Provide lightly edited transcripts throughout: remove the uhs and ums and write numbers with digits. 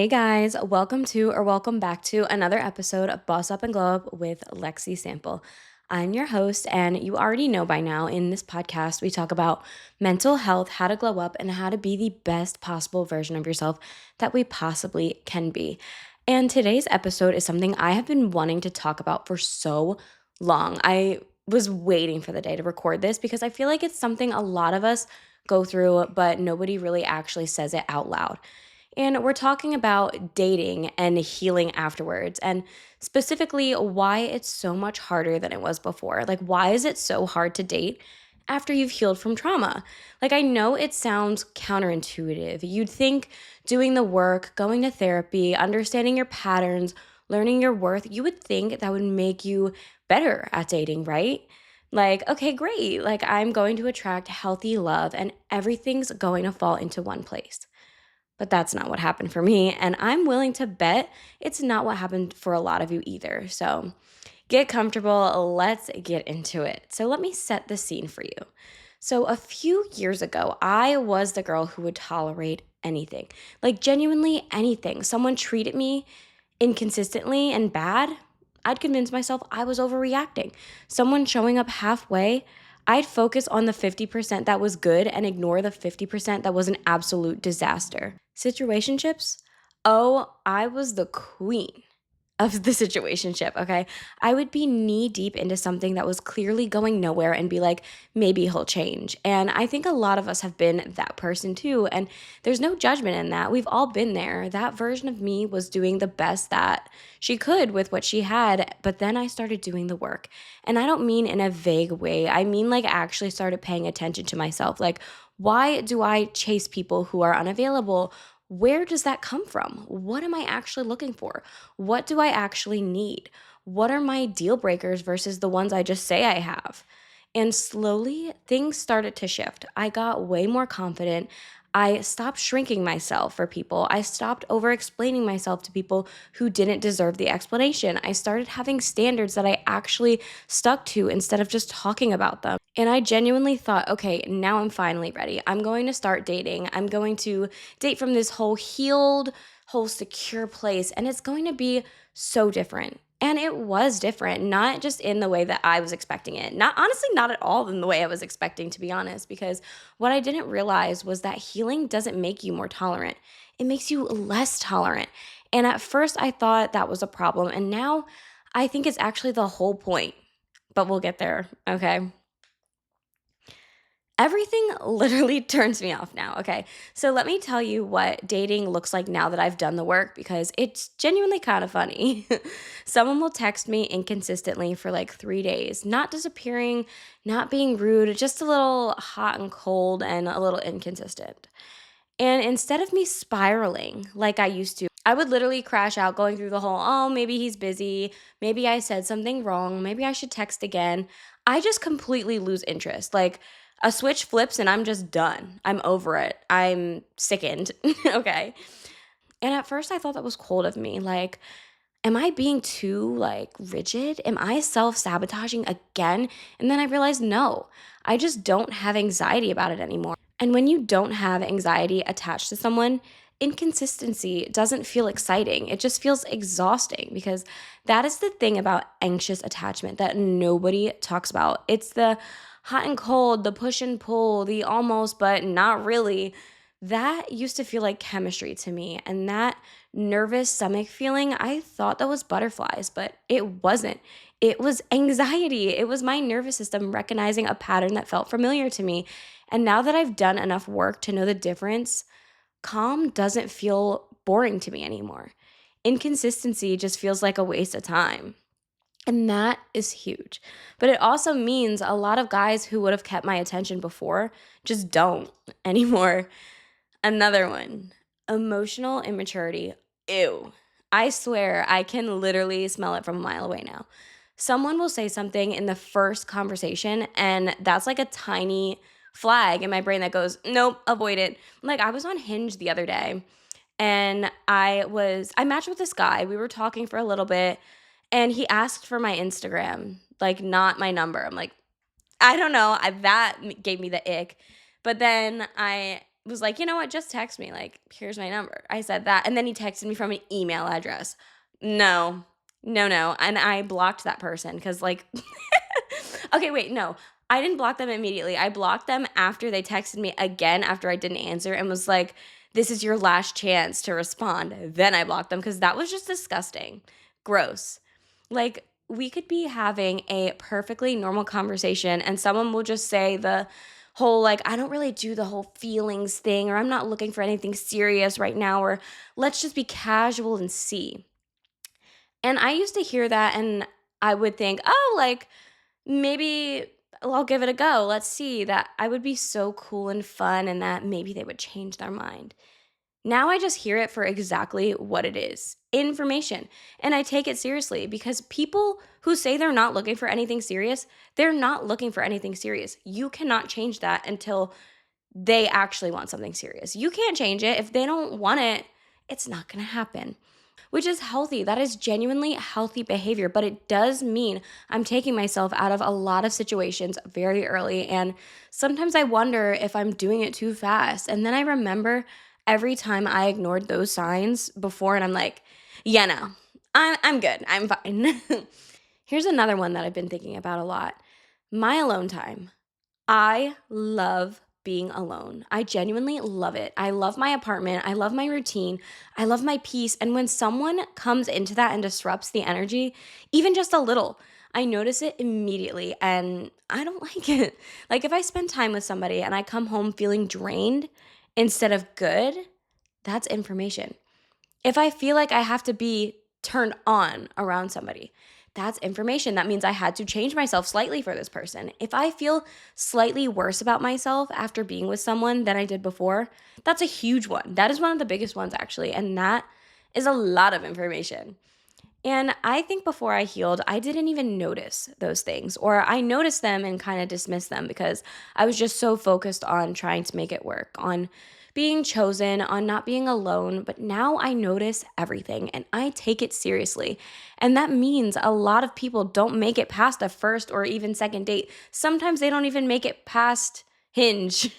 Hey guys, welcome back to another episode of Boss Up and Glow Up with Lexi Sample. I'm your host, and you already know by now in this podcast, we talk about mental health, how to glow up, and how to be the best possible version of yourself that we possibly can be. And today's episode is something I have been wanting to talk about for so long. I was waiting for the day to record this because I feel like it's something a lot of us go through, but nobody really actually says it out loud. And we're talking about dating and healing afterwards, and specifically why it's so much harder than it was before. Like, why is it so hard to date after you've healed from trauma? Like, I know it sounds counterintuitive. You'd think doing the work, going to therapy, understanding your patterns, learning your worth, you would think that would make you better at dating, right? Like, okay, great. Like, I'm going to attract healthy love and everything's going to fall into one place. But that's not what happened for me. And I'm willing to bet it's not what happened for a lot of you either. So get comfortable. Let's get into it. So let me set the scene for you. So a few years ago, I was the girl who would tolerate anything, like genuinely anything. Someone treated me inconsistently and bad, I'd convince myself I was overreacting. Someone showing up halfway, I'd focus on the 50% that was good and ignore the 50% that was an absolute disaster. Situationships? Oh, I was the queen of the situationship, okay? I would be knee deep into something that was clearly going nowhere and be like, maybe he'll change. And I think a lot of us have been that person too. And there's no judgment in that. We've all been there. That version of me was doing the best that she could with what she had. But then I started doing the work. And I don't mean in a vague way. I mean, like, I actually started paying attention to myself. Like, why do I chase people who are unavailable? Where does that come from? What am I actually looking for? What do I actually need? What are my deal breakers versus the ones I just say I have? And slowly things started to shift. I got way more confident. I stopped shrinking myself for people. I stopped over explaining myself to people who didn't deserve the explanation. I started having standards that I actually stuck to instead of just talking about them. And I genuinely thought, okay, now I'm finally ready. I'm going to start dating. I'm going to date from this whole healed, whole secure place. And it's going to be so different. And it was different, not just in the way that I was expecting it. Not honestly, not at all in the way I was expecting, to be honest, because what I didn't realize was that healing doesn't make you more tolerant. It makes you less tolerant. And at first I thought that was a problem. And now I think it's actually the whole point. But we'll get there, okay? Everything literally turns me off now. Okay. So let me tell you what dating looks like now that I've done the work because it's genuinely kind of funny. Someone will text me inconsistently for like 3 days, not disappearing, not being rude, just a little hot and cold and a little inconsistent. And instead of me spiraling like I used to, I would literally crash out going through the whole, oh, maybe he's busy. Maybe I said something wrong. Maybe I should text again. I just completely lose interest. Like a switch flips and I'm just done. I'm over it. I'm sickened. Okay. And at first I thought that was cold of me. Like, am I being too like rigid? Am I self-sabotaging again? And then I realized no. I just don't have anxiety about it anymore. And when you don't have anxiety attached to someone, inconsistency doesn't feel exciting. It just feels exhausting because that is the thing about anxious attachment that nobody talks about. It's the hot and cold, the push and pull, the almost but not really. That used to feel like chemistry to me. And that nervous stomach feeling, I thought that was butterflies, but it wasn't. It was anxiety. It was my nervous system recognizing a pattern that felt familiar to me. And now that I've done enough work to know the difference, calm doesn't feel boring to me anymore. Inconsistency just feels like a waste of time. And that is huge. But it also means a lot of guys who would have kept my attention before just don't anymore. Another one, emotional immaturity. Ew. I swear I can literally smell it from a mile away now. Someone will say something in the first conversation, and that's like a tiny flag in my brain that goes, nope, avoid it. Like I was on Hinge the other day and I matched with this guy. We were talking for a little bit and he asked for my Instagram, like not my number. I'm like, I don't know. That gave me the ick. But then I was like, you know what, just text me. Like, here's my number. I said that. And then he texted me from an email address. No, no, no. And I blocked that person because, like, okay, wait, no. I didn't block them immediately. I blocked them after they texted me again after I didn't answer and was like, this is your last chance to respond. Then I blocked them because that was just disgusting. Gross. Like, we could be having a perfectly normal conversation and someone will just say the whole, like, I don't really do the whole feelings thing, or I'm not looking for anything serious right now, or let's just be casual and see. And I used to hear that and I would think, oh, like, maybe I'll give it a go. Let's see. That I would be so cool and fun and that maybe they would change their mind. Now I just hear it for exactly what it is, information. And I take it seriously because people who say they're not looking for anything serious, they're not looking for anything serious. You cannot change that until they actually want something serious. You can't change it. If they don't want it, it's not going to happen, which is healthy. That is genuinely healthy behavior, but it does mean I'm taking myself out of a lot of situations very early. And sometimes I wonder if I'm doing it too fast. And then I remember every time I ignored those signs before, and I'm like, yeah, no, I'm good. I'm fine. Here's another one that I've been thinking about a lot: my alone time. I love being alone. I genuinely love it. I love my apartment. I love my routine. I love my peace. And when someone comes into that and disrupts the energy, even just a little, I notice it immediately and I don't like it. Like if I spend time with somebody and I come home feeling drained instead of good, that's information. If I feel like I have to be turned on around somebody, that's information. That means I had to change myself slightly for this person. If I feel slightly worse about myself after being with someone than I did before, that's a huge one. That is one of the biggest ones, actually. And that is a lot of information. And I think before I healed, I didn't even notice those things, or I noticed them and kind of dismissed them because I was just so focused on trying to make it work, on being chosen, on not being alone. But now I notice everything and I take it seriously. And that means a lot of people don't make it past a first or even second date. Sometimes they don't even make it past Hinge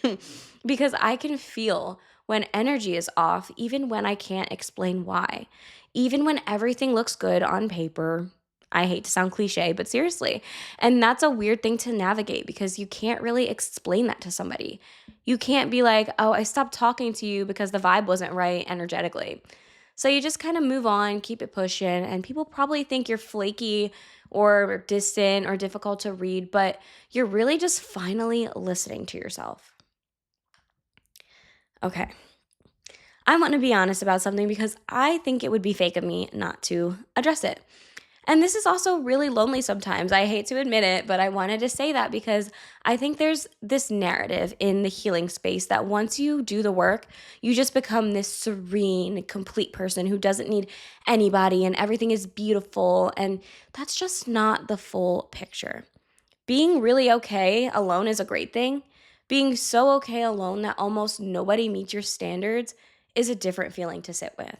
because I can feel when energy is off, even when I can't explain why. Even when everything looks good on paper. I hate to sound cliche, but seriously. And that's a weird thing to navigate because you can't really explain that to somebody. You can't be like, oh, I stopped talking to you because the vibe wasn't right energetically. So you just kind of move on, keep it pushing, and people probably think you're flaky or distant or difficult to read, but you're really just finally listening to yourself. Okay. I want to be honest about something because I think it would be fake of me not to address it. And this is also really lonely sometimes. I hate to admit it, but I wanted to say that because I think there's this narrative in the healing space that once you do the work, you just become this serene, complete person who doesn't need anybody and everything is beautiful. And that's just not the full picture. Being really okay alone is a great thing. Being so okay alone that almost nobody meets your standards is a different feeling to sit with.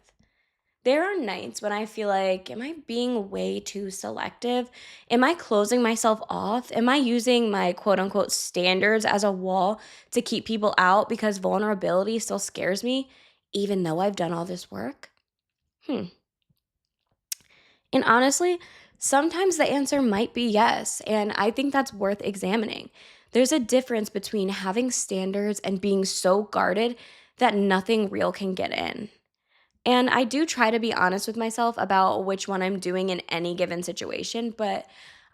There are nights when I feel like, am I being way too selective? Am I closing myself off? Am I using my quote unquote standards as a wall to keep people out because vulnerability still scares me, even though I've done all this work? Hmm. And honestly, sometimes the answer might be yes. And I think that's worth examining. There's a difference between having standards and being so guarded that nothing real can get in. And I do try to be honest with myself about which one I'm doing in any given situation, but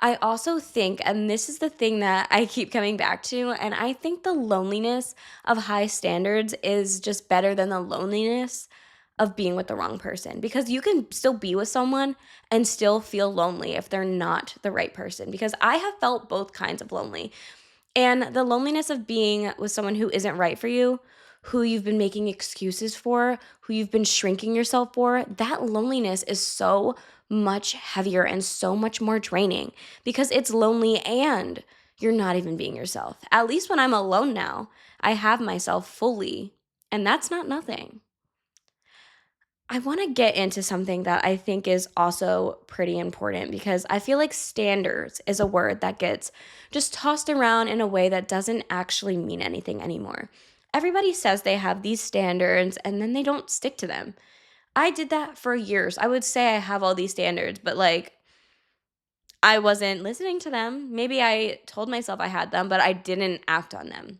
I also think, and this is the thing that I keep coming back to, and I think the loneliness of high standards is just better than the loneliness of being with the wrong person because you can still be with someone and still feel lonely if they're not the right person. Because I have felt both kinds of lonely. And the loneliness of being with someone who isn't right for you, who you've been making excuses for, who you've been shrinking yourself for, that loneliness is so much heavier and so much more draining because it's lonely and you're not even being yourself. At least when I'm alone now, I have myself fully, and that's not nothing. I want to get into something that I think is also pretty important because I feel like standards is a word that gets just tossed around in a way that doesn't actually mean anything anymore. Everybody says they have these standards and then they don't stick to them. I did that for years. I would say I have all these standards, but like I wasn't listening to them. Maybe I told myself I had them, but I didn't act on them.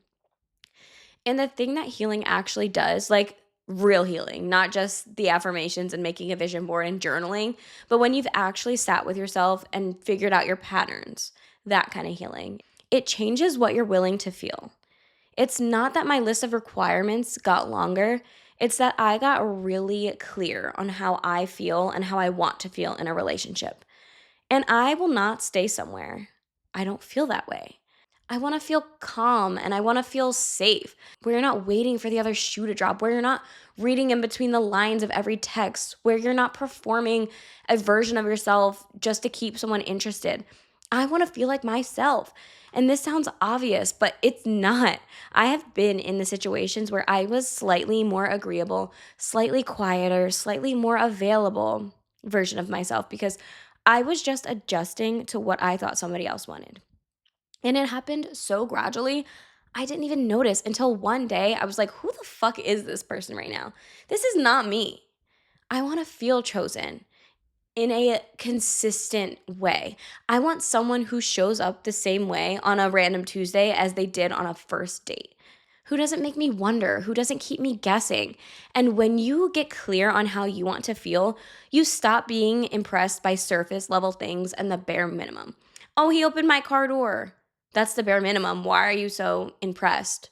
And the thing that healing actually does, like real healing, not just the affirmations and making a vision board and journaling, but when you've actually sat with yourself and figured out your patterns, that kind of healing, it changes what you're willing to feel. It's not that my list of requirements got longer, it's that I got really clear on how I feel and how I want to feel in a relationship. And I will not stay somewhere I don't feel that way. I want to feel calm and I want to feel safe, where you're not waiting for the other shoe to drop, where you're not reading in between the lines of every text, where you're not performing a version of yourself just to keep someone interested. I want to feel like myself. And this sounds obvious, but it's not. I have been in the situations where I was slightly more agreeable, slightly quieter, slightly more available version of myself because I was just adjusting to what I thought somebody else wanted. And it happened so gradually, I didn't even notice until one day I was like, who the fuck is this person right now? This is not me. I want to feel chosen in a consistent way. I want someone who shows up the same way on a random Tuesday as they did on a first date. Who doesn't make me wonder, who doesn't keep me guessing. And when you get clear on how you want to feel, you stop being impressed by surface level things and the bare minimum. Oh, he opened my car door. That's the bare minimum. Why are you so impressed?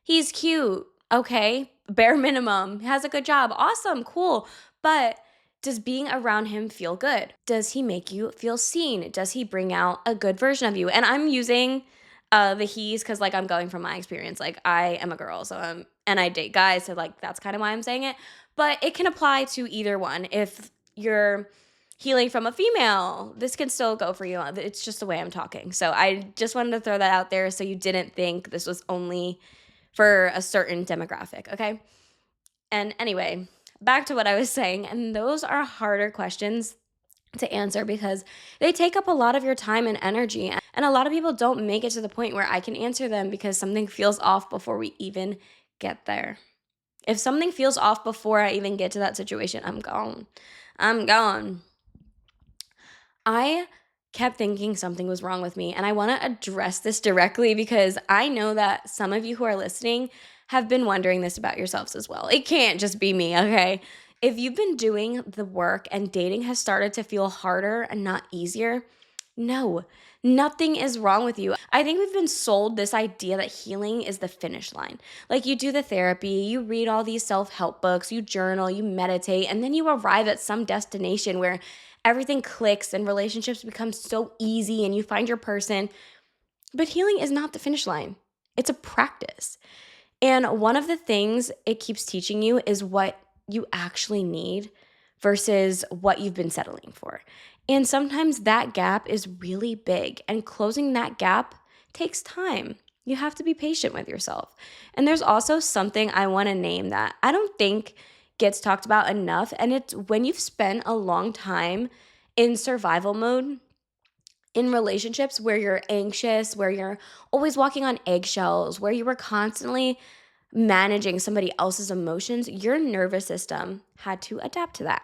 He's cute. Okay. Bare minimum. Has a good job. Awesome. Cool. But does being around him feel good? Does he make you feel seen? Does he bring out a good version of you? And I'm using the he's because like I'm going from my experience. Like I am a girl, so and I date guys, so like that's kind of why I'm saying it. But it can apply to either one. If you're healing from a female, this can still go for you. It's just the way I'm talking. So I just wanted to throw that out there so you didn't think this was only for a certain demographic, okay? And anyway, back to what I was saying, and those are harder questions to answer because they take up a lot of your time and energy. And a lot of people don't make it to the point where I can answer them because something feels off before we even get there. If something feels off before I even get to that situation, I'm gone. I'm gone. I kept thinking something was wrong with me, and I want to address this directly because I know that some of you who are listening have been wondering this about yourselves as well. It can't just be me, okay? If you've been doing the work and dating has started to feel harder and not easier, no, nothing is wrong with you. I think we've been sold this idea that healing is the finish line. Like you do the therapy, you read all these self help books, you journal, you meditate, and then you arrive at some destination where everything clicks and relationships become so easy and you find your person. But healing is not the finish line, it's a practice. And one of the things it keeps teaching you is what you actually need versus what you've been settling for. And sometimes that gap is really big, and closing that gap takes time. You have to be patient with yourself. And there's also something I want to name that I don't think gets talked about enough, and it's when you've spent a long time in survival mode in relationships where you're anxious, where you're always walking on eggshells, where you were constantly managing somebody else's emotions, your nervous system had to adapt to that.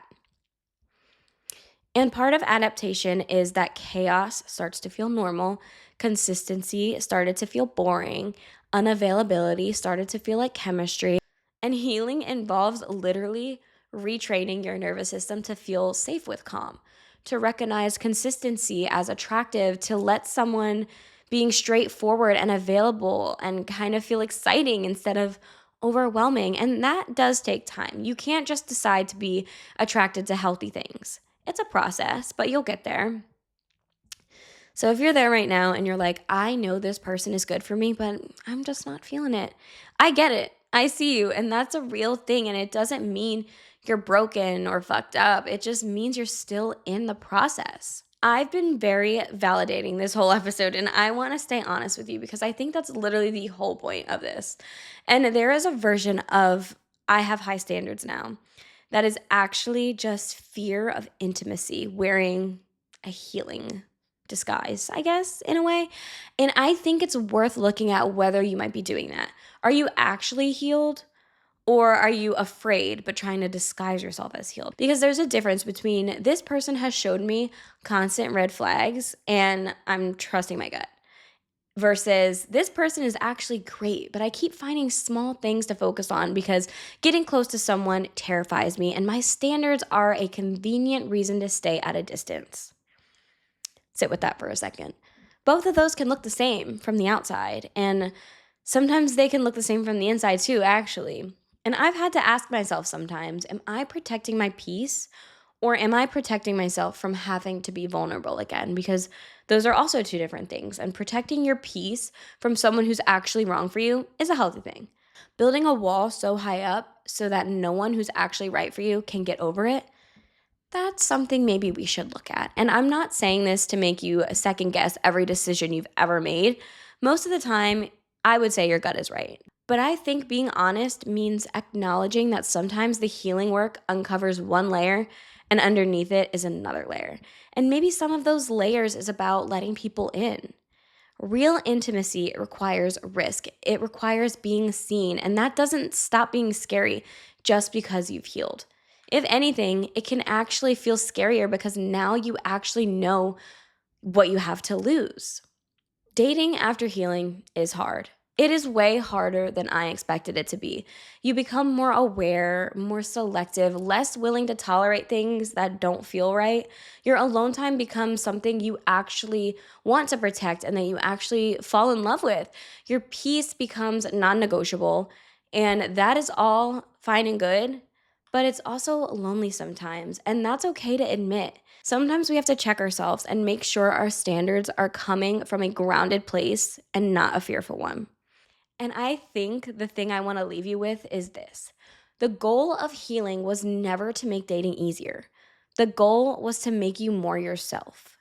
And part of adaptation is that chaos starts to feel normal, consistency started to feel boring, unavailability started to feel like chemistry, and healing involves literally retraining your nervous system to feel safe with calm, to recognize consistency as attractive, to let someone being straightforward and available and kind of feel exciting instead of overwhelming. And that does take time. You can't just decide to be attracted to healthy things. It's a process, but you'll get there. So if you're there right now and you're like, I know this person is good for me, but I'm just not feeling it, I get it. I see you. And that's a real thing. And it doesn't mean you're broken or fucked up, it just means you're still in the process. I've been very validating this whole episode, and I want to stay honest with you because I think that's literally the whole point of this. And there is a version of I have high standards now that is actually just fear of intimacy wearing a healing disguise, I guess, in a way. And I think it's worth looking at whether you might be doing that. Are you actually healed? Or are you afraid but trying to disguise yourself as healed? Because there's a difference between this person has showed me constant red flags and I'm trusting my gut versus this person is actually great, but I keep finding small things to focus on because getting close to someone terrifies me and my standards are a convenient reason to stay at a distance. Sit with that for a second. Both of those can look the same from the outside, and sometimes they can look the same from the inside too, actually. And I've had to ask myself sometimes, am I protecting my peace or am I protecting myself from having to be vulnerable again? Because those are also two different things. And protecting your peace from someone who's actually wrong for you is a healthy thing. Building a wall so high up so that no one who's actually right for you can get over it, that's something maybe we should look at. And I'm not saying this to make you second guess every decision you've ever made. Most of the time, I would say your gut is right. But I think being honest means acknowledging that sometimes the healing work uncovers one layer and underneath it is another layer. And maybe some of those layers is about letting people in. Real intimacy requires risk. It requires being seen, and that doesn't stop being scary just because you've healed. If anything, it can actually feel scarier because now you actually know what you have to lose. Dating after healing is hard. It is way harder than I expected it to be. You become more aware, more selective, less willing to tolerate things that don't feel right. Your alone time becomes something you actually want to protect and that you actually fall in love with. Your peace becomes non negotiable, and that is all fine and good, but it's also lonely sometimes, and that's okay to admit. Sometimes we have to check ourselves and make sure our standards are coming from a grounded place and not a fearful one. And I think the thing I want to leave you with is this: the goal of healing was never to make dating easier, the goal was to make you more yourself.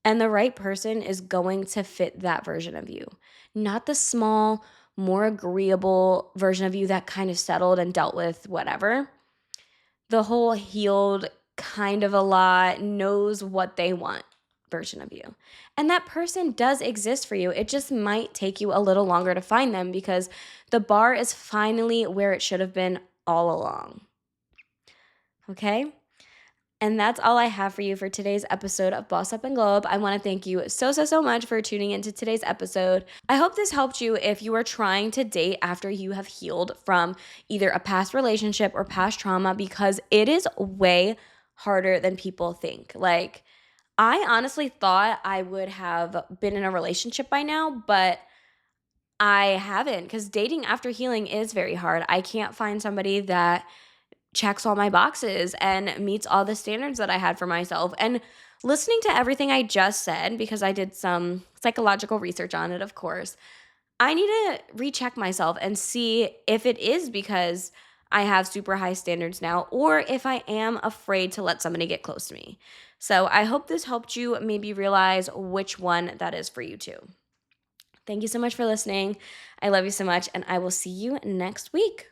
And the right person is going to fit that version of you, not the small, more agreeable version of you that kind of settled and dealt with whatever. The whole healed, kind of a lot, knows what they want version of you. And that person does exist for you. It just might take you a little longer to find them because the bar is finally where it should have been all along. Okay? And that's all I have for you for today's episode of Boss Up and Glow Up. I want to thank you so much for tuning into today's episode. I hope this helped you if you are trying to date after you have healed from either a past relationship or past trauma, because it is way harder than people think. Like, I honestly thought I would have been in a relationship by now, but I haven't, because dating after healing is very hard. I can't find somebody that checks all my boxes and meets all the standards that I had for myself. And listening to everything I just said, because I did some psychological research on it, of course, I need to recheck myself and see if it is because I have super high standards now or if I am afraid to let somebody get close to me. So I hope this helped you maybe realize which one that is for you too. Thank you so much for listening. I love you so much, and I will see you next week.